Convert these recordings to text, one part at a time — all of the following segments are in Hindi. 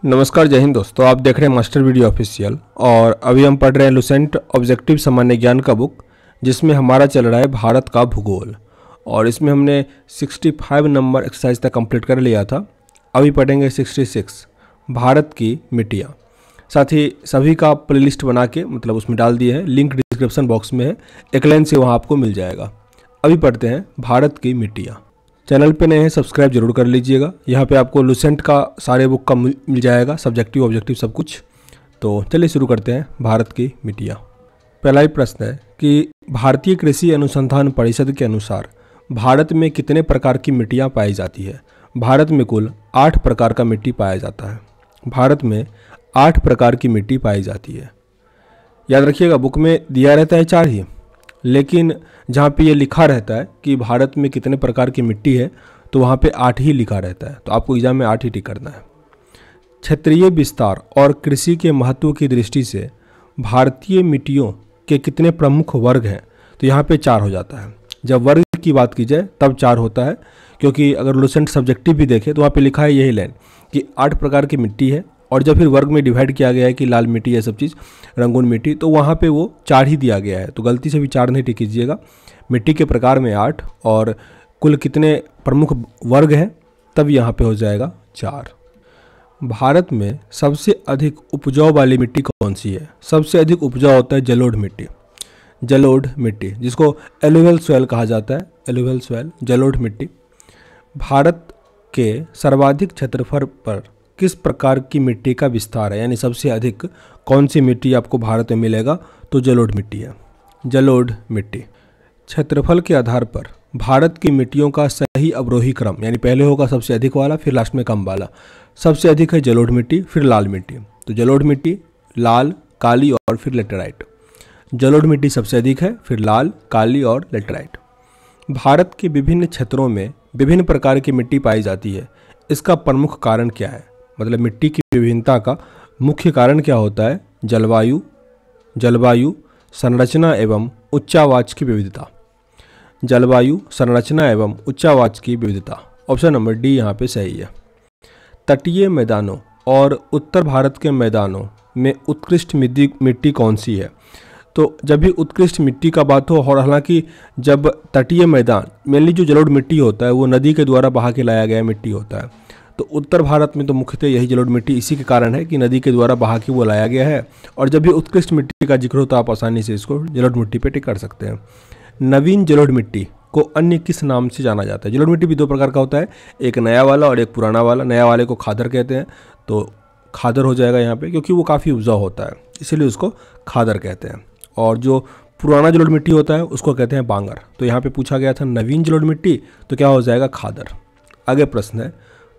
नमस्कार, जय हिंद दोस्तों। आप देख रहे हैं मास्टर वीडियो ऑफिशियल और अभी हम पढ़ रहे हैं लुसेंट ऑब्जेक्टिव सामान्य ज्ञान का बुक, जिसमें हमारा चल रहा है भारत का भूगोल। और इसमें हमने 65 नंबर एक्सरसाइज तक कंप्लीट कर लिया था। अभी पढ़ेंगे 66 भारत की मिट्टियाँ। साथ ही सभी का प्लेलिस्ट बना के मतलब उसमें डाल दिए हैं, लिंक डिस्क्रिप्शन बॉक्स में है, एक लाइन से वहाँ आपको मिल जाएगा। अभी पढ़ते हैं भारत की मिट्टियाँ। चैनल पे नए हैं सब्सक्राइब जरूर कर लीजिएगा। यहाँ पे आपको लुसेंट का सारे बुक का मिल जाएगा, सब्जेक्टिव ऑब्जेक्टिव सब कुछ। तो चलिए शुरू करते हैं भारत की मिट्टियाँ। पहला ही प्रश्न है कि भारतीय कृषि अनुसंधान परिषद के अनुसार भारत में कितने प्रकार की मिट्टियाँ पाई जाती है। भारत में कुल 8 प्रकार का मिट्टी पाया जाता है। भारत में 8 प्रकार की मिट्टी पाई जाती है। याद रखिएगा, बुक में दिया रहता है 4 ही, लेकिन जहाँ पे ये लिखा रहता है कि भारत में कितने प्रकार की मिट्टी है तो वहाँ पे 8 ही लिखा रहता है। तो आपको एग्जाम में 8 ही टिक करना है। क्षेत्रीय विस्तार और कृषि के महत्व की दृष्टि से भारतीय मिट्टियों के कितने प्रमुख वर्ग हैं, तो यहाँ पे 4 हो जाता है। जब वर्ग की बात की जाए तब 4 होता है, क्योंकि अगर लुसेंट सब्जेक्टिव भी देखें तो वहाँ पे लिखा है यही लाइन कि 8 प्रकार की मिट्टी है, और जब फिर वर्ग में डिवाइड किया गया है कि लाल मिट्टी ये सब चीज़, रंगून मिट्टी, तो वहाँ पे वो 4 ही दिया गया है। तो गलती से भी 4 नहीं टिक कीजिएगा। मिट्टी के प्रकार में 8 और कुल कितने प्रमुख वर्ग हैं, तब यहाँ पे हो जाएगा 4। भारत में सबसे अधिक उपजाऊ वाली मिट्टी कौन सी है। सबसे अधिक उपजाऊ होता है जलोढ़ मिट्टी। जलोढ़ मिट्टी जिसको एलुवियल सॉइल कहा जाता है, एलुवियल सॉइल, जलोढ़ मिट्टी। भारत के सर्वाधिक क्षेत्रफल पर किस प्रकार की मिट्टी का विस्तार है, यानी सबसे अधिक कौन सी मिट्टी आपको भारत में मिलेगा, तो जलोढ़ मिट्टी है। जलोढ़ मिट्टी। क्षेत्रफल के आधार पर भारत की मिट्टियों का सही अवरोही क्रम, यानी पहले होगा सबसे अधिक वाला, फिर लास्ट में कम वाला। सबसे अधिक है जलोढ़ मिट्टी, फिर लाल मिट्टी। तो जलोढ़ मिट्टी, लाल, काली और फिर लेटेराइट। जलोढ़ मिट्टी सबसे अधिक है, फिर लाल, काली और लेटेराइट। भारत के विभिन्न क्षेत्रों में विभिन्न प्रकार की मिट्टी पाई जाती है। इसका प्रमुख कारण क्या है, मतलब मिट्टी की विभिन्नता का मुख्य कारण क्या होता है। जलवायु, संरचना एवं उच्चावाच की विविधता। जलवायु, संरचना एवं उच्चावाच की विविधता। ऑप्शन नंबर डी यहाँ पे सही है। तटीय मैदानों और उत्तर भारत के मैदानों में उत्कृष्ट मिट्टी कौन सी है। तो जब भी उत्कृष्ट मिट्टी का बात हो, और हालांकि जब तटीय मैदान, मेनली जो जलोढ़ मिट्टी होता है वो नदी के द्वारा बहा के लाया गया मिट्टी होता है। तो उत्तर भारत में तो मुख्यतः यही जलोढ़ मिट्टी इसी के कारण है कि नदी के द्वारा बहा के वो लाया गया है। और जब भी उत्कृष्ट मिट्टी का जिक्र हो तो आप आसानी से इसको जलोढ़ मिट्टी पे टिक कर सकते हैं। नवीन जलोढ़ मिट्टी को अन्य किस नाम से जाना जाता है। जलोढ़ मिट्टी भी 2 प्रकार का होता है, एक नया वाला और एक पुराना वाला। नया वाले को खादर कहते हैं, तो खादर हो जाएगा यहाँ पे, क्योंकि वो काफ़ी उपजाऊ होता है इसीलिए उसको खादर कहते हैं। और जो पुराना जलोढ़ मिट्टी होता है उसको कहते हैं बांगर। तो यहाँ पे पूछा गया था नवीन जलोढ़ मिट्टी, तो क्या हो जाएगा, खादर। आगे प्रश्न है,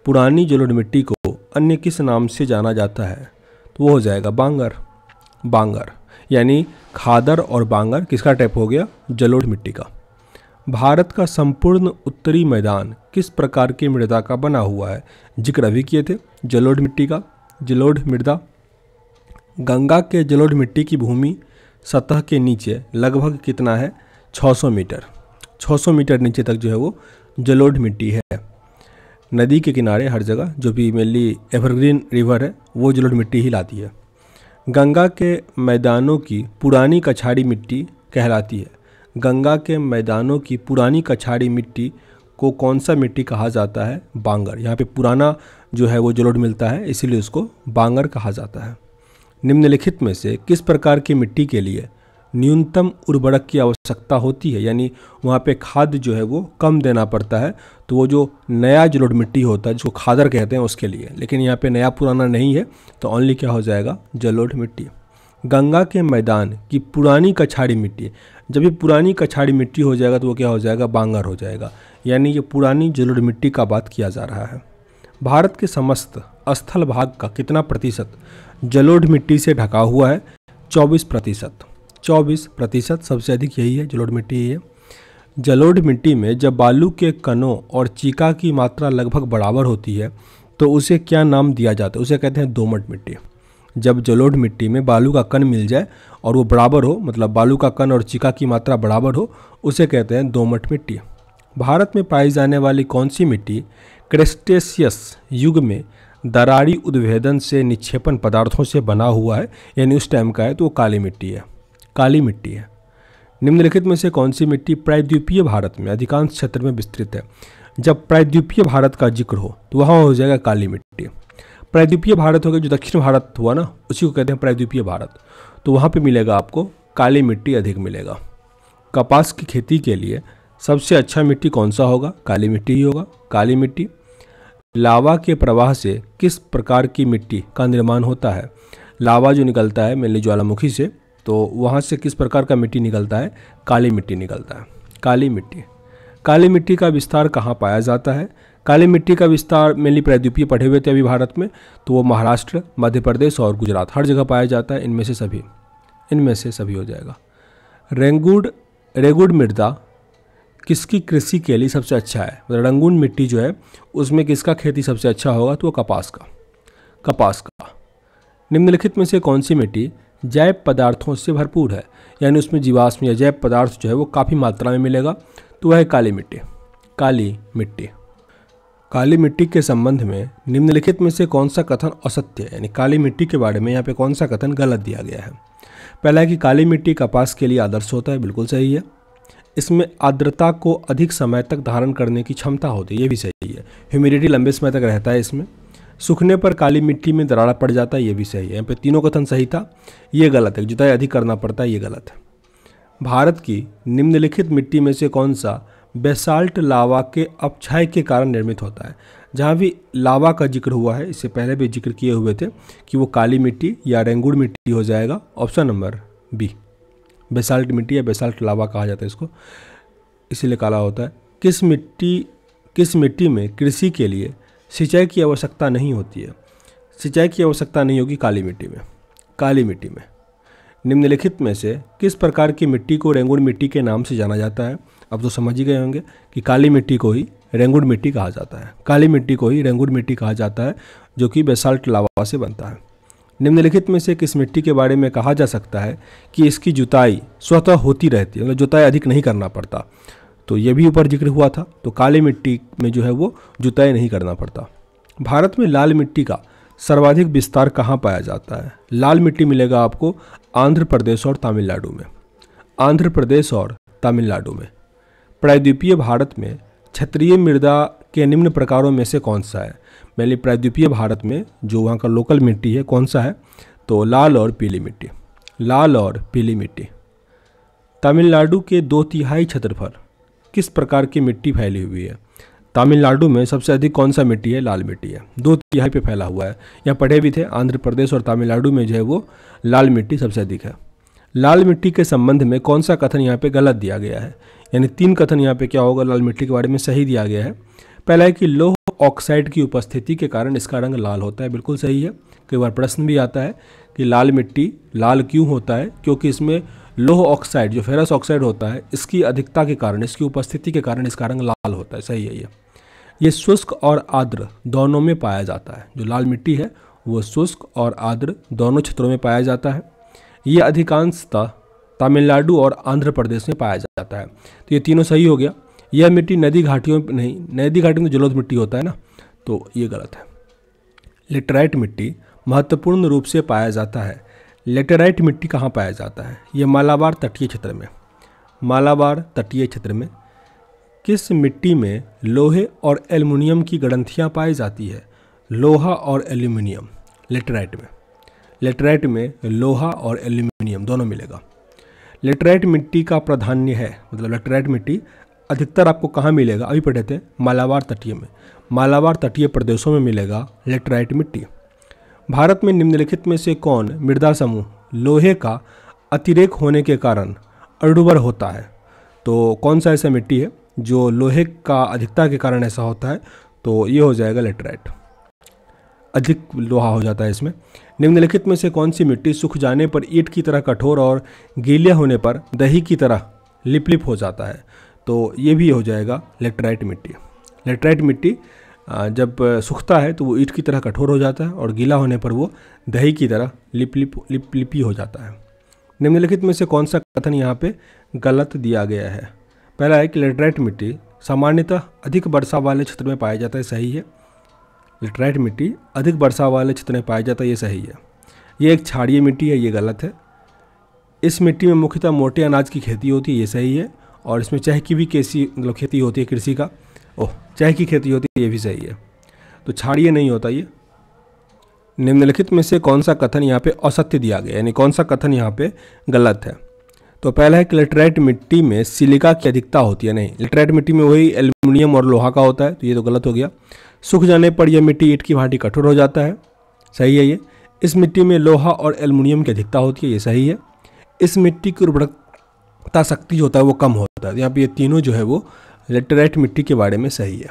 पुरानी जलोढ़ मिट्टी को अन्य किस नाम से जाना जाता है, तो वो हो जाएगा बांगर। बांगर यानी खादर और बांगर किसका टाइप हो गया, जलोढ़ मिट्टी का। भारत का संपूर्ण उत्तरी मैदान किस प्रकार की मृदा का बना हुआ है, जिक्र अभी किए थे जलोढ़ मिट्टी का। जलोढ़ मृदा। गंगा के जलोढ़ मिट्टी की भूमि सतह के नीचे लगभग कितना है, 600 मीटर। 600 मीटर नीचे तक जो है वो जलोढ़ मिट्टी है। नदी के किनारे हर जगह जो भी मेनली एवरग्रीन रिवर है वो जलोढ़ मिट्टी ही लाती है। गंगा के मैदानों की पुरानी कछाड़ी मिट्टी कहलाती है। गंगा के मैदानों की पुरानी कछाड़ी मिट्टी को कौन सा मिट्टी कहा जाता है, बांगर। यहाँ पे पुराना जो है वो जलोढ़ मिलता है, इसीलिए उसको बांगर कहा जाता है। निम्नलिखित में से किस प्रकार की मिट्टी के लिए न्यूनतम उर्वरक की आवश्यकता होती है, यानी वहाँ पे खाद जो है वो कम देना पड़ता है, तो वो जो नया जलोढ़ मिट्टी होता है जिसको खादर कहते हैं उसके लिए। लेकिन यहाँ पे नया पुराना नहीं है, तो ओनली क्या हो जाएगा, जलोढ़ मिट्टी। गंगा के मैदान की पुरानी कछाड़ी मिट्टी, जब भी पुरानी कछाड़ी मिट्टी हो जाएगा तो वो क्या हो जाएगा, बांगर हो जाएगा। यानी ये पुरानी जलोढ़ मिट्टी का बात किया जा रहा है। भारत के समस्त स्थल भाग का कितना प्रतिशत जलोढ़ मिट्टी से ढका हुआ है, 24%। 24% सबसे अधिक यही है, जलोढ़ मिट्टी ही है। जलोढ़ मिट्टी में जब बालू के कणों और चीका की मात्रा लगभग बराबर होती है तो उसे क्या नाम दिया जाता है, उसे कहते हैं दोमट मिट्टी। जब जलोढ़ मिट्टी में बालू का कण मिल जाए और वो बराबर हो, मतलब बालू का कण और चीका की मात्रा बराबर हो, उसे कहते हैं दोमट मिट्टी। भारत में पाई जाने वाली कौन सी मिट्टी क्रेस्टेशियस युग में दरारी उद्भेदन से निक्षेपण पदार्थों से बना हुआ है, यानी उस टाइम का है, तो वो काली मिट्टी है, काली मिट्टी है। निम्नलिखित में से कौन सी मिट्टी प्रायद्वीपीय भारत में अधिकांश क्षेत्र में विस्तृत है? जब प्रायद्वीपीय भारत का जिक्र हो तो वहाँ हो जाएगा काली मिट्टी। प्रायद्वीपीय भारत हो गया, जो दक्षिण भारत हुआ ना, उसी को कहते हैं प्रायद्वीपीय भारत। तो वहाँ पे मिलेगा आपको काली मिट्टी अधिक मिलेगा। कपास की खेती के लिए सबसे अच्छा मिट्टी कौन सा होगा? काली मिट्टी ही होगा, काली मिट्टी। लावा के प्रवाह से किस प्रकार की मिट्टी का निर्माण होता है? लावा जो निकलता है मेनली ज्वालामुखी से, तो वहाँ से किस प्रकार का मिट्टी निकलता है? काली मिट्टी निकलता है, काली मिट्टी। काली मिट्टी का विस्तार कहाँ पाया जाता है? काली मिट्टी का विस्तार मेनली प्रायद्वीपीय पढ़े हुए थे अभी भारत में, तो वो महाराष्ट्र, मध्य प्रदेश और गुजरात, हर जगह पाया जाता है। इनमें से सभी हो जाएगा। रेगुड़ मृदा किसकी कृषि के लिए सबसे अच्छा है? मतलब रंगून मिट्टी जो है उसमें किसका खेती सबसे अच्छा होगा? तो वो कपास का। निम्नलिखित में से कौन सी मिट्टी जैव पदार्थों से भरपूर है, यानी उसमें जीवाश्म या जैव पदार्थ जो है वो काफ़ी मात्रा में मिलेगा? तो वह है काली मिट्टी। काली मिट्टी के संबंध में निम्नलिखित में से कौन सा कथन असत्य है? यानी काली मिट्टी के बारे में यहाँ पे कौन सा कथन गलत दिया गया है? पहला है कि काली मिट्टी कपास के लिए आदर्श होता है, बिल्कुल सही है। इसमें आर्द्रता को अधिक समय तक धारण करने की क्षमता होती है, ये भी सही है। ह्यूमिडिटी लंबे समय तक रहता है इसमें। सूखने पर काली मिट्टी में दरार पड़ जाता है, ये भी सही है। यहाँ पे तीनों कथन सही था, ये गलत है। जुताई अधिक करना पड़ता है, ये गलत है। भारत की निम्नलिखित मिट्टी में से कौन सा बेसाल्ट लावा के अपक्षय के कारण निर्मित होता है? जहाँ भी लावा का जिक्र हुआ है, इससे पहले भी जिक्र किए हुए थे कि वो काली मिट्टी या रेंगुड़ मिट्टी हो जाएगा। ऑप्शन नंबर बी, बेसाल्ट मिट्टी या बेसाल्ट लावा कहा जाता है इसको, इसीलिए काला होता है। किस मिट्टी में कृषि के लिए सिंचाई की आवश्यकता नहीं होती है? सिंचाई की आवश्यकता नहीं होगी काली मिट्टी में। निम्नलिखित में से किस प्रकार की मिट्टी को रेंगुड़ मिट्टी के नाम से जाना जाता है? अब तो समझ ही गए होंगे कि काली मिट्टी को ही रेंगुड़ मिट्टी कहा जाता है, जो कि बेसाल्ट लावा से बनता है। निम्नलिखित में से किस मिट्टी के बारे में कहा जा सकता है कि इसकी जुताई स्वतः होती रहती है, मतलब जुताई अधिक नहीं करना पड़ता? तो ये भी ऊपर जिक्र हुआ था। तो काली मिट्टी में जो है वो जुताई नहीं करना पड़ता। भारत में लाल मिट्टी का सर्वाधिक विस्तार कहाँ पाया जाता है? लाल मिट्टी मिलेगा आपको आंध्र प्रदेश और तमिलनाडु में। प्रायद्वीपीय भारत में क्षेत्रीय मृदा के निम्न प्रकारों में से कौन सा है? मेनली प्रायद्वीपीय भारत में जो वहाँ का लोकल मिट्टी है कौन सा है? तो लाल और पीली मिट्टी। तमिलनाडु के 2/3 क्षेत्रफल किस प्रकार की मिट्टी फैली हुई है? तमिलनाडु में सबसे अधिक कौन सा मिट्टी है? लाल मिट्टी है, 2/3 पे फैला हुआ है। यहाँ पढ़े भी थे, आंध्र प्रदेश और तमिलनाडु में जो है वो लाल मिट्टी सबसे अधिक है। लाल मिट्टी के संबंध में कौन सा कथन यहाँ पे गलत दिया गया है? यानी 3 कथन यहाँ पे क्या होगा लाल मिट्टी के बारे में सही दिया गया है। पहला है कि लौह ऑक्साइड की उपस्थिति के कारण इसका रंग लाल होता है, बिल्कुल सही है। कई बार प्रश्न भी आता है कि लाल मिट्टी लाल क्यों होता है? क्योंकि इसमें लौह ऑक्साइड जो फेरस ऑक्साइड होता है, इसकी अधिकता के कारण, इसकी उपस्थिति के कारण इसका रंग लाल होता है, सही है ये शुष्क और आर्द्र दोनों में पाया जाता है। जो लाल मिट्टी है वो शुष्क और आर्द्र दोनों क्षेत्रों में पाया जाता है। ये अधिकांशतः तमिलनाडु और आंध्र प्रदेश में पाया जाता है। तो ये तीनों सही हो गया। यह मिट्टी नदी घाटियों में तो जलोढ़ मिट्टी होता है ना, तो ये गलत है। लेटेराइट मिट्टी महत्वपूर्ण रूप से पाया जाता है। लेटेराइट मिट्टी कहाँ पाया जाता है? ये मालाबार तटीय क्षेत्र में। किस मिट्टी में लोहे और एल्युमिनियम की ग्रंथियाँ पाई जाती है? लोहा और एल्यूमिनियम लेटेराइट में लोहा और एल्यूमिनियम दोनों मिलेगा। लेटेराइट मिट्टी का प्राधान्य है, मतलब लेटेराइट मिट्टी अधिकतर आपको कहाँ मिलेगा? अभी पढ़े थे मालाबार तटीय प्रदेशों में मिलेगा लेटेराइट मिट्टी। भारत में निम्नलिखित में से कौन मृदा समूह लोहे का अतिरेक होने के कारण अर्डुबर होता है? तो कौन सा ऐसा मिट्टी है जो लोहे का अधिकता के कारण ऐसा होता है? तो ये हो जाएगा लेटेराइट, अधिक लोहा हो जाता है इसमें। निम्नलिखित में से कौन सी मिट्टी सूख जाने पर ईंट की तरह कठोर और गीले होने पर दही की तरह लिपलिप हो जाता है? तो ये भी हो जाएगा लेटेराइट मिट्टी जब सूखता है तो वो ईंट की तरह कठोर हो जाता है और गीला होने पर वो दही की तरह लिपलिपी हो जाता है। निम्नलिखित में से कौन सा कथन यहाँ पे गलत दिया गया है? पहला है कि लेटेराइट मिट्टी सामान्यतः अधिक वर्षा वाले क्षेत्र में पाया जाता है, सही है। लेटराइट मिट्टी अधिक वर्षा वाले क्षेत्र में पाया जाता है, ये सही है। ये एक क्षारीय मिट्टी है, ये गलत है। इस मिट्टी में मुख्यतः मोटे अनाज की खेती होती है, ये सही है। और इसमें चाय की भी खेती होती है, कृषि का चाय की खेती होती है, ये भी सही है। तो क्षारीय नहीं होता ये। निम्नलिखित में से कौन सा कथन यहाँ पे असत्य दिया गया, यानी कौन सा कथन यहाँ पे गलत है? तो पहला है कि लेटराइट मिट्टी में सिलिका की अधिकता होती है। नहीं, लेटराइट मिट्टी में वही एल्युमिनियम और लोहा का होता है, तो ये तो गलत हो गया। सूख जाने पर यह मिट्टी ईंट की भांति कठोर हो जाता है, सही है ये। इस मिट्टी में लोहा और एल्युमिनियम की अधिकता होती है, ये सही है। इस मिट्टी की उर्वरकता शक्ति जो होता है वो कम होता है। यहाँ पे ये तीनों जो है वो लेटराइट मिट्टी के बारे में सही है।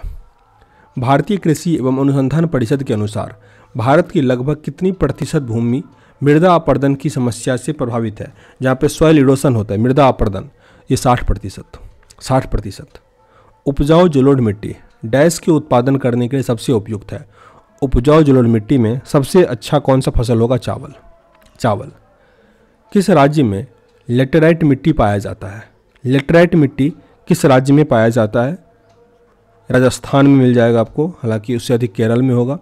भारतीय कृषि एवं अनुसंधान परिषद के अनुसार भारत की लगभग कितनी प्रतिशत भूमि मृदा अपरदन की समस्या से प्रभावित है? जहाँ पे सॉइल इरोशन होता है, मृदा अपरदन, ये 60%। उपजाऊ जलोढ़ मिट्टी डैश के उत्पादन करने के लिए सबसे उपयुक्त है। उपजाऊ जलोढ़ मिट्टी में सबसे अच्छा कौन सा फसल होगा? चावल। किस राज्य में लेटराइट मिट्टी पाया जाता है? लेटराइट मिट्टी किस राज्य में पाया जाता है? राजस्थान में मिल जाएगा आपको, हालांकि उससे अधिक केरल में होगा।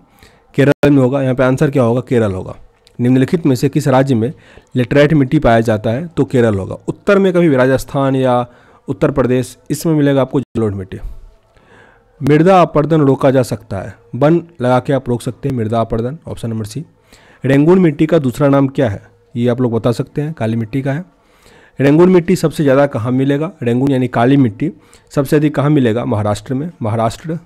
यहाँ पे आंसर क्या होगा? केरल होगा। निम्नलिखित में से किस राज्य में लेटराइट मिट्टी पाया जाता है? तो केरल होगा। उत्तर में कभी भी राजस्थान या उत्तर प्रदेश, इसमें मिलेगा आपको जलोढ़ मिट्टी। मृदा अपरदन रोका जा सकता है, वन लगा के आप रोक सकते हैं मृदा अपरदन, ऑप्शन नंबर सी। रेंगून मिट्टी का दूसरा नाम क्या है? ये आप लोग बता सकते हैं, काली मिट्टी का है। रेंगून मिट्टी सबसे ज़्यादा कहाँ मिलेगा? रेंगून यानी काली मिट्टी सबसे अधिक कहाँ मिलेगा? महाराष्ट्र में। महाराष्ट्र।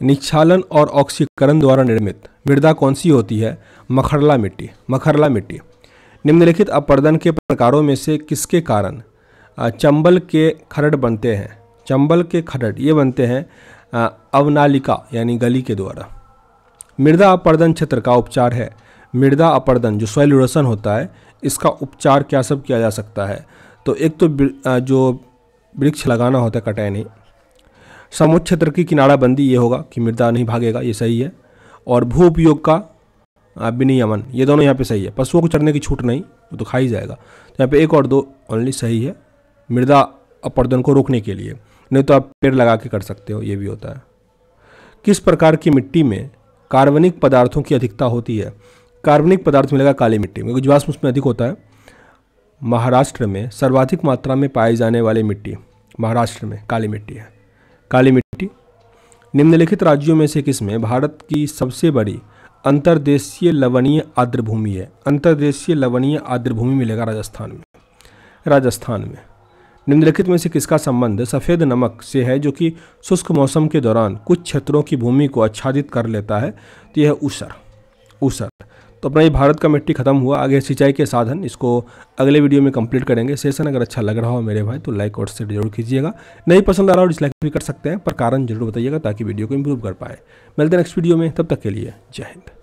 निक्षालन और ऑक्सीकरण द्वारा निर्मित मृदा कौन सी होती है? मखरला मिट्टी। निम्नलिखित अपरदन के प्रकारों में से किसके कारण चंबल के खरड़ बनते हैं? चंबल के खरड़ ये बनते हैं अवनालिका यानी गली के द्वारा। मृदा अपरदन क्षेत्र का उपचार है। मृदा अपरदन जो सॉइल इरोशन होता है, इसका उपचार क्या सब किया जा सकता है? तो एक तो जो वृक्ष लगाना होता है, कटाई नहीं। समुद्र क्षेत्र की किनाराबंदी, ये होगा कि मृदा नहीं भागेगा, ये सही है। और भू उपयोग का विनियमन, ये दोनों यहाँ पे सही है। पशुओं को चरने की छूट नहीं, वो तो खा ही जाएगा। तो यहाँ पे 1 और 2 ओनली सही है, मृदा अपरदन को रोकने के लिए। नहीं तो आप पेड़ लगा के कर सकते हो, ये भी होता है। किस प्रकार की मिट्टी में कार्बनिक पदार्थों की अधिकता होती है? कार्बनिक पदार्थ मिलेगा काली मिट्टी में, क्योंकि जीवाश्म उसमें अधिक होता है। महाराष्ट्र में सर्वाधिक मात्रा में पाई जाने वाली मिट्टी महाराष्ट्र में काली मिट्टी है। काली मिट्टी। निम्नलिखित राज्यों में से किसमें भारत की सबसे बड़ी अंतर्देशीय लवणीय आर्द्र भूमि है? अंतर्देशीय लवणीय आर्द्र भूमि मिलेगा राजस्थान में। निम्नलिखित में से किसका संबंध सफ़ेद नमक से है, जो कि शुष्क मौसम के दौरान कुछ क्षेत्रों की भूमि को आच्छादित कर लेता है? तो यह ऊसर। तो अपना ये भारत का मिट्टी खत्म हुआ। आगे सिंचाई के साधन, इसको अगले वीडियो में कंप्लीट करेंगे। सेशन अगर अच्छा लग रहा हो मेरे भाई तो लाइक और शेयर जरूर कीजिएगा। नहीं पसंद आ रहा हो डिसलाइक भी कर सकते हैं, पर कारण जरूर बताइएगा ताकि वीडियो को इम्प्रूव कर पाए। मिलते हैं नेक्स्ट वीडियो में, तब तक के लिए जय हिंद।